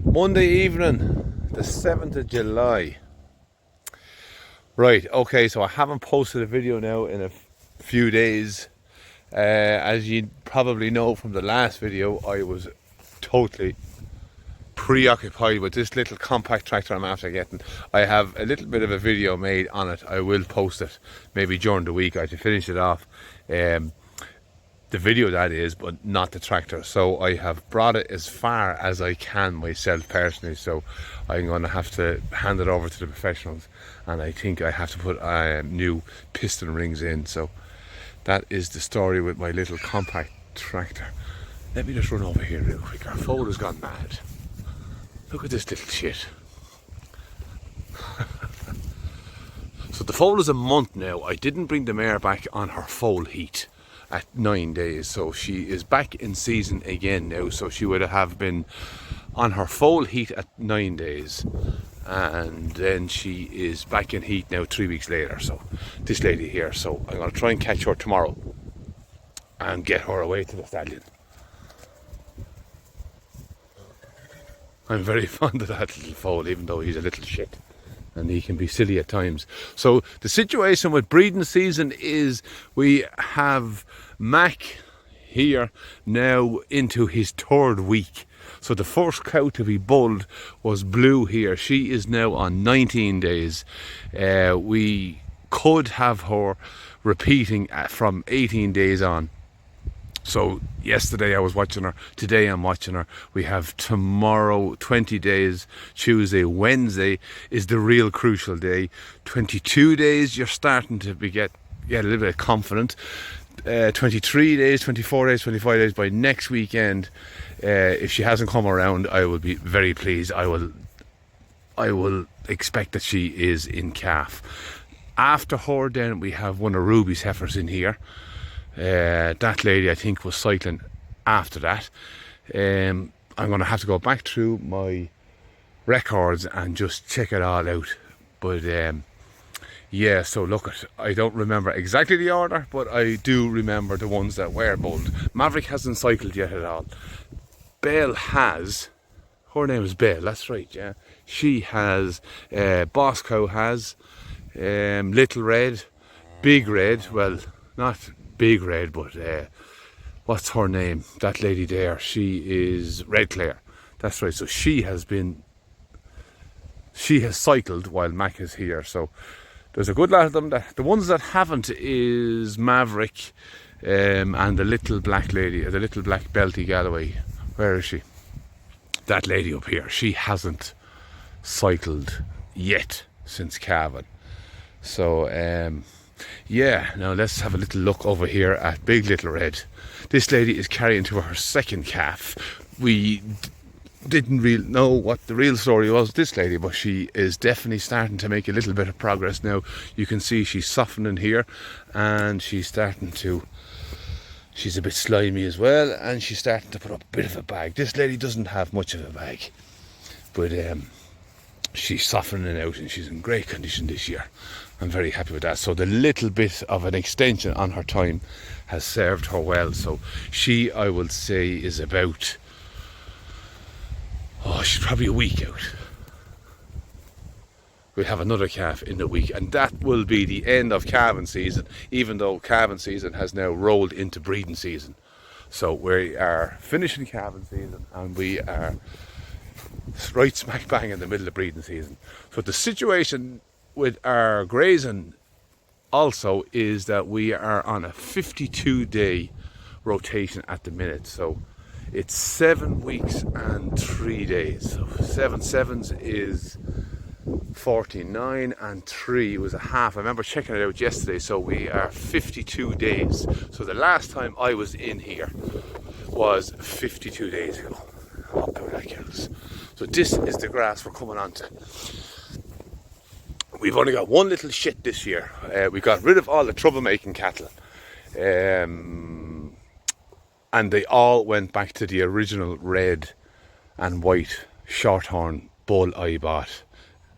Monday evening, the 7th of July. Right, okay, so I haven't posted a video now in a few days. As you probably know from the last video, I was totally preoccupied with this little compact tractor I'm after getting. I have a little bit of a video made on it. I will post it maybe during the week. I have to finish it off. The video that is, but not the tractor. So I have brought it as far as I can myself personally, so I'm going to have to hand it over to the professionals, and I think I have to put new piston rings in. So that is the story with my little compact tractor. Let me just run over here real quick. Our foal has gone mad. Look at this little shit. So the foal is a month now. I didn't bring the mare back on her foal heat at 9 days, so she is back in season again now. So she would have been on her foal heat at 9 days, and then she is back in heat now 3 weeks later. So this lady here, so I'm going to try and catch her tomorrow and get her away to the stallion. I'm very fond of that little foal, even though he's a little shit and he can be silly at times. So the situation with breeding season is we have Mac here now into his 3rd week. So the first cow to be bulled was Blue here. She is now on 19 days. We could have her repeating from 18 days on. So yesterday I was watching her, today I'm watching her. We have tomorrow 20 days, Tuesday, Wednesday is the real crucial day. 22 days you're starting to get a little bit confident. 23 days, 24 days, 25 days by next weekend. If she hasn't come around, I will be very pleased. I will expect that she is in calf. After her then we have one of Ruby's heifers in here. That lady I think was cycling after that. I'm going to have to go back through my records and just check it all out. But yeah, so look, I don't remember exactly the order, but I do remember the ones that were bulled. Maverick hasn't cycled yet at all. Belle has, her name is Belle, that's right, yeah. She has, Boss Cow has, Little Red, Big Red, well, not Big Red, but what's her name? That lady there, she is Red Clare. That's right, so she has cycled while Mac is here. So there's a good lot of them. The ones that haven't is Maverick and the little black lady, the little black Belty Galloway. Where is she? That lady up here. She hasn't cycled yet since Calving. So yeah, now let's have a little look over here at Big Little Red. This lady is carrying to her 2nd calf. We didn't really know what the real story was with this lady, but she is definitely starting to make a little bit of progress now. You can see she's softening here, and she's a bit slimy as well, and she's starting to put up a bit of a bag. This lady doesn't have much of a bag, but she's softening out and she's in great condition this year. I'm very happy with that. So the little bit of an extension on her time has served her well. So she, I will say, is about, she's probably a week out. We'll have another calf in the week, and that will be the end of calving season, even though calving season has now rolled into breeding season. So we are finishing calving season and we are right smack bang in the middle of breeding season. So the situation with our grazing also is that we are on a 52-day rotation at the minute. So it's 7 weeks and 3 days. So 7 sevens is 49 and 3 was a half. I remember checking it out yesterday. So we are 52 days. So the last time I was in here was 52 days ago. Oh, ridiculous. So this is the grass we're coming on to. We've only got one little shit this year. We got rid of all the troublemaking cattle. And they all went back to the original red and white shorthorn bull I bought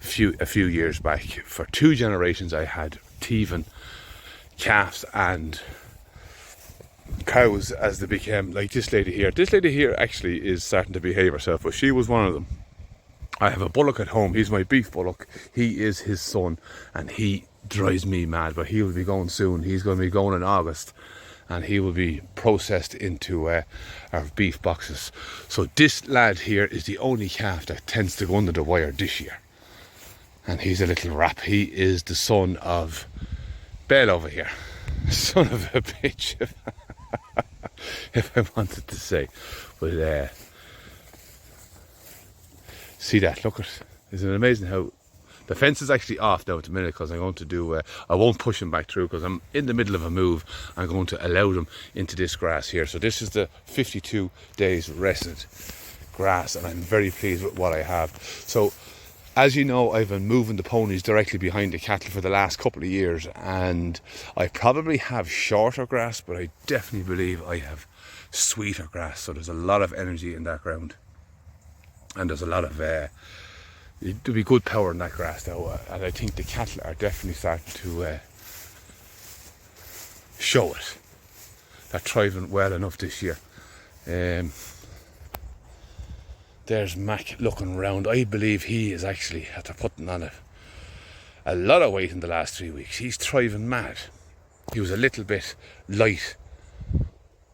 a few years back. For 2 generations I had teething calves and cows as they became like this lady here. This lady here actually is starting to behave herself, but she was one of them. I have a bullock at home. He's my beef bullock. He is his son, and he drives me mad, but he will be going soon. He's going to be going in August, and he will be processed into our beef boxes. So this lad here is the only calf that tends to go under the wire this year, and he's a little rap. He is the son of Bell over here. Son of a bitch, if I wanted to say. But see that, look at it. Isn't it amazing how the fence is actually off now at the minute, because I'm going to do, I won't push him back through because I'm in the middle of a move. I'm going to allow them into this grass here. So this is the 52 days rested grass, and I'm very pleased with what I have. So as you know, I've been moving the ponies directly behind the cattle for the last couple of years, and I probably have shorter grass, but I definitely believe I have sweeter grass. So there's a lot of energy in that ground, and there's a lot of there'll be good power in that grass though, and I think the cattle are definitely starting to show it. They're thriving well enough this year. There's Mac looking round. I believe he is actually, after putting on a lot of weight in the last 3 weeks, he's thriving mad. He was a little bit light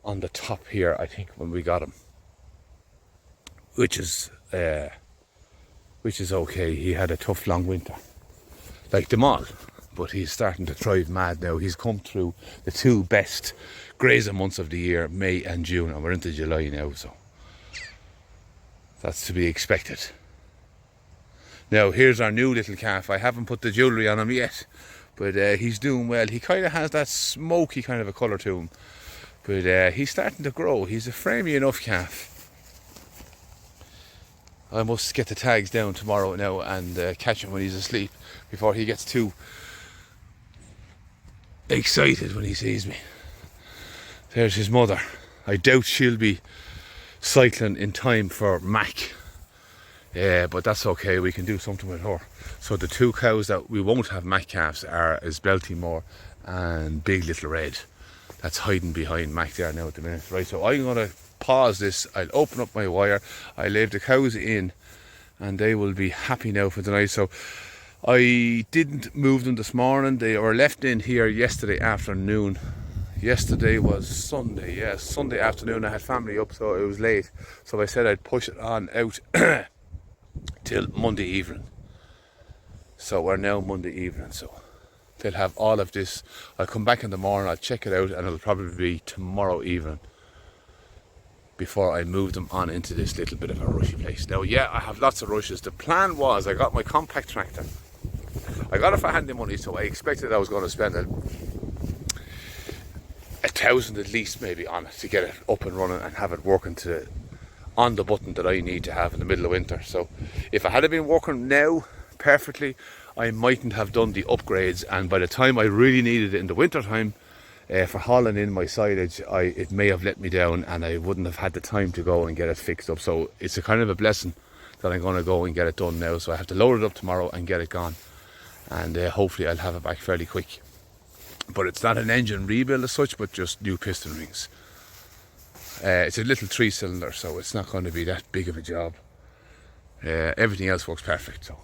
on the top here, I think, when we got him, which is okay. He had a tough long winter, like them all, but he's starting to thrive mad now. He's come through the two best grazing months of the year, May and June, and we're into July now, so that's to be expected. Now here's our new little calf. I haven't put the jewellery on him yet, but he's doing well. He kind of has that smoky kind of a colour to him, but he's starting to grow. He's a framey enough calf. I must get the tags down tomorrow now and catch him when he's asleep before he gets too excited when he sees me. There's his mother. I doubt she'll be cycling in time for Mac, but that's okay. We can do something with her. So the two cows that we won't have Mac calves is Beltymore and Big Little Red. That's hiding behind Mac there now at the minute. Right, so I'm going to pause this. I'll open up my wire. I leave the cows in, and they will be happy now for tonight. So I didn't move them this morning. They were left in here yesterday afternoon. Yesterday was Sunday, yes, Sunday afternoon. I had family up, so it was late. So I said I'd push it on out till Monday evening. So we're now Monday evening, so they'll have all of this. I'll come back in the morning, I'll check it out, and it'll probably be tomorrow evening before I move them on into this little bit of a rushy place. Now, yeah, I have lots of rushes. The plan was, I got my compact tractor. I got it for handy money, so I expected I was going to spend $1,000 at least maybe on it to get it up and running and have it working on the button that I need to have in the middle of winter. So if I had been working now perfectly, I mightn't have done the upgrades, and by the time I really needed it in the winter time for hauling in my silage, it may have let me down and I wouldn't have had the time to go and get it fixed up. So it's a kind of a blessing that I'm going to go and get it done now. So I have to load it up tomorrow and get it gone, and hopefully I'll have it back fairly quick. But it's not an engine rebuild as such, but just new piston rings. It's a little 3-cylinder, so it's not going to be that big of a job. Everything else works perfect. So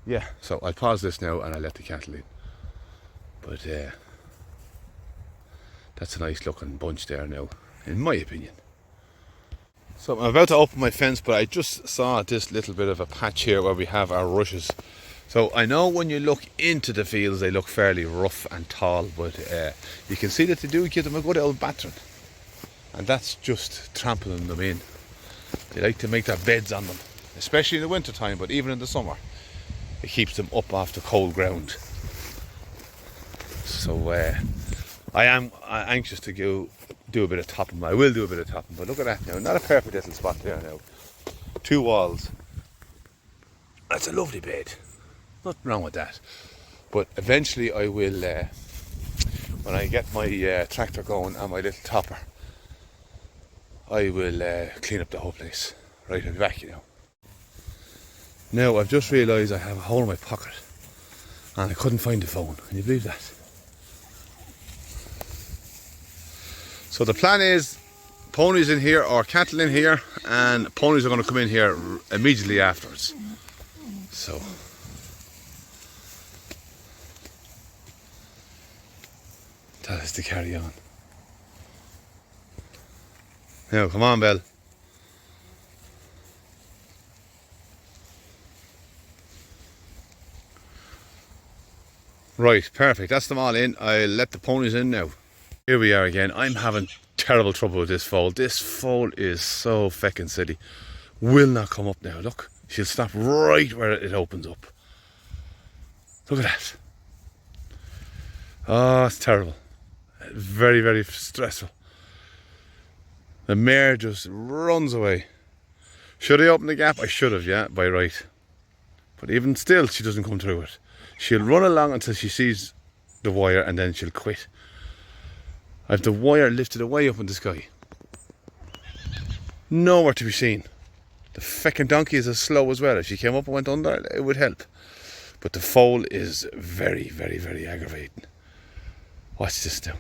yeah, so I'll pause this now and I'll let the cattle in. But that's a nice looking bunch there now, in my opinion. So I'm about to open my fence, but I just saw this little bit of a patch here where we have our rushes. So I know when you look into the fields they look fairly rough and tall, but you can see that they do give them a good old battering, and that's just trampling them in. They like to make their beds on them, especially in the winter time, but even in the summer it keeps them up off the cold ground. So I am anxious to do a bit of topping. I will do a bit of topping, but look at that now, not a perfect little spot there now. 2 walls. That's a lovely bed. Nothing wrong with that. But eventually I will, when I get my tractor going and my little topper, I will clean up the whole place. Right, I'll be back, you know. Now I've just realised I have a hole in my pocket and I couldn't find the phone. Can you believe that? So the plan is ponies in here or cattle in here, and ponies are going to come in here immediately afterwards. So that is to carry on. Now, come on, Belle. Right, perfect. That's them all in. I'll let the ponies in now. Here we are again. I'm having terrible trouble with this foal. This foal is so feckin' silly. Will not come up now. Look, she'll stop right where it opens up. Look at that. Oh, it's terrible. Very, very stressful. The mare just runs away. Should I open the gap? I should have, yeah, by right. But even still, she doesn't come through it. She'll run along until she sees the wire and then she'll quit. I have the wire lifted away up in the sky. Nowhere to be seen. The feckin' donkey is as slow as well. If she came up and went under, it would help. But the foal is very, very, very aggravating. Watch this now.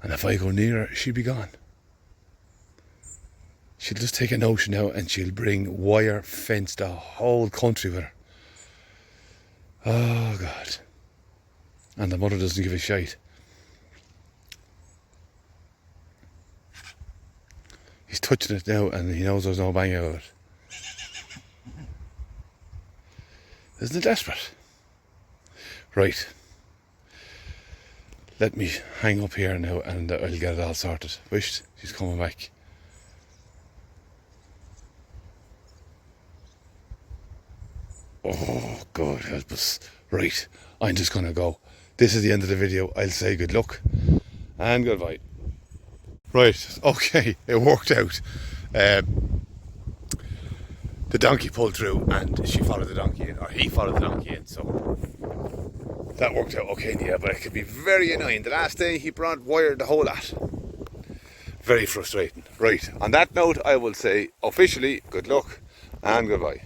And if I go near her, she'll be gone. She'll just take a notion now and she'll bring wire fence the whole country with her. Oh God. And the mother doesn't give a shite. He's touching it now and he knows there's no bang out of it. Isn't it desperate? Right. Let me hang up here now and I'll get it all sorted. Wished she's coming back. Oh, God help us. Right, I'm just going to go. This is the end of the video. I'll say good luck and goodbye. Right, okay, it worked out. The donkey pulled through and she followed the donkey in, or he followed the donkey in, so that worked out okay, yeah, but it could be very annoying. The last day he brought wire the whole lot. Very frustrating. Right, on that note, I will say officially good luck and goodbye.